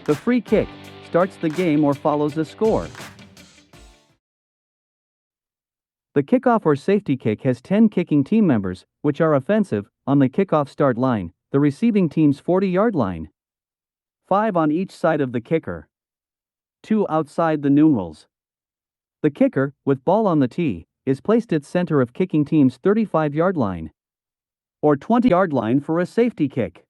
The free kick starts the game or follows a score. The kickoff or safety kick has 10 kicking team members, which are offensive, on the kickoff start line, the receiving team's 40-yard line. 5 on each side of the kicker. 2 outside the numerals. The kicker, with ball on the tee, is placed at center of kicking team's 35-yard line. Or 20-yard line for a safety kick.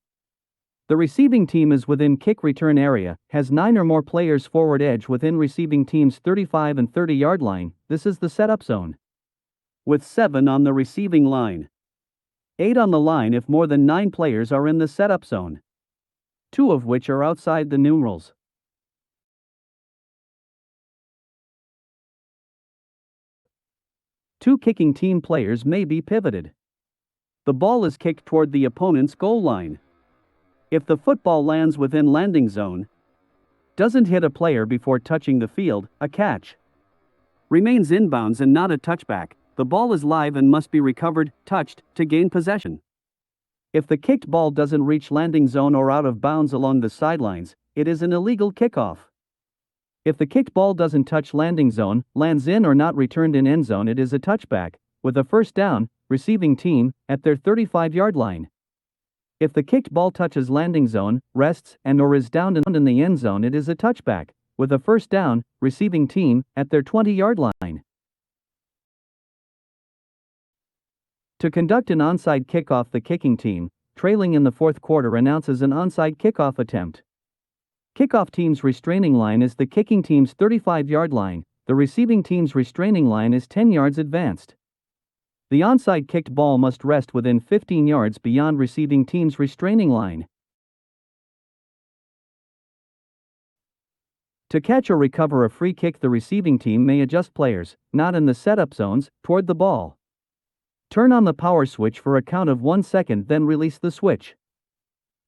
The receiving team is within kick return area, has 9 or more players forward edge within receiving team's 35 and 30-yard line, this is the setup zone. With 7 on the receiving line. 8 on the line if more than 9 players are in the setup zone. 2 of which are outside the numerals. Two kicking team players may be pivoted. The ball is kicked toward the opponent's goal line. If the football lands within landing zone, doesn't hit a player before touching the field, a catch. Remains inbounds and not a touchback, the ball is live and must be recovered, touched, to gain possession. If the kicked ball doesn't reach landing zone or out of bounds along the sidelines, it is an illegal kickoff. If the kicked ball doesn't touch landing zone, lands in or not returned in end zone, it is a touchback, with a first down, receiving team, at their 35-yard line. If the kicked ball touches landing zone, rests and or is downed in the end zone, it is a touchback, with a first down, receiving team, at their 20-yard line. To conduct an onside kickoff, the kicking team, trailing in the fourth quarter, announces an onside kickoff attempt. Kickoff team's restraining line is the kicking team's 35-yard line, the receiving team's restraining line is 10 yards advanced. The onside kicked ball must rest within 15 yards beyond receiving team's restraining line. To catch or recover a free kick, the receiving team may adjust players, not in the setup zones, toward the ball. Turn on the power switch for a count of 1 second, then release the switch.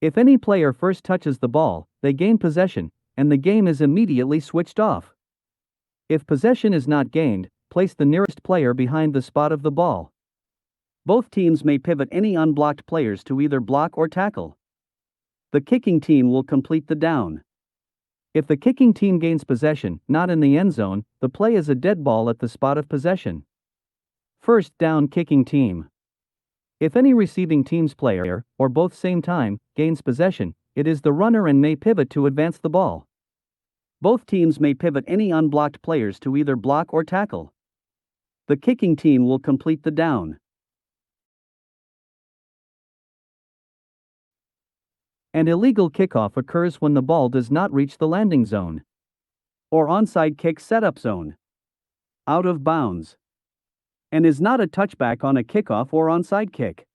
If any player first touches the ball, they gain possession, and the game is immediately switched off. If possession is not gained, place the nearest player behind the spot of the ball. Both teams may pivot any unblocked players to either block or tackle. The kicking team will complete the down. If the kicking team gains possession, not in the end zone, the play is a dead ball at the spot of possession. First down, kicking team. If any receiving team's player, or both same time, gains possession, it is the runner and may pivot to advance the ball. Both teams may pivot any unblocked players to either block or tackle. The kicking team will complete the down. An illegal kickoff occurs when the ball does not reach the landing zone or onside kick setup zone, out of bounds, and is not a touchback on a kickoff or onside kick.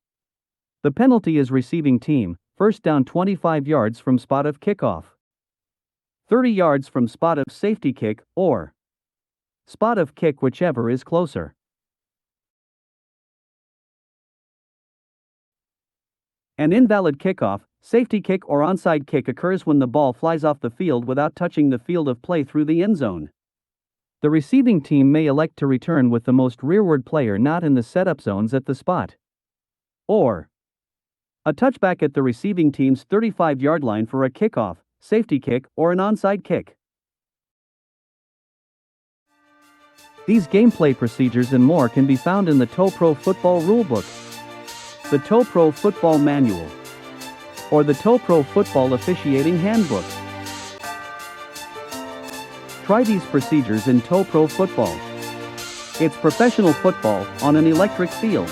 The penalty is receiving team, first down 25 yards from spot of kickoff, 30 yards from spot of safety kick, or spot of kick, whichever is closer. An invalid kickoff, safety kick or onside kick occurs when the ball flies off the field without touching the field of play through the end zone. The receiving team may elect to return with the most rearward player not in the setup zones at the spot. Or a touchback at the receiving team's 35-yard line for a kickoff, safety kick, or an onside kick. These gameplay procedures and more can be found in the TOEPRO Football Rulebook, the TOEPRO Football Manual, or the TOEPRO Football Officiating Handbook. Try these procedures in TOEPRO football. It's professional football on an electric field.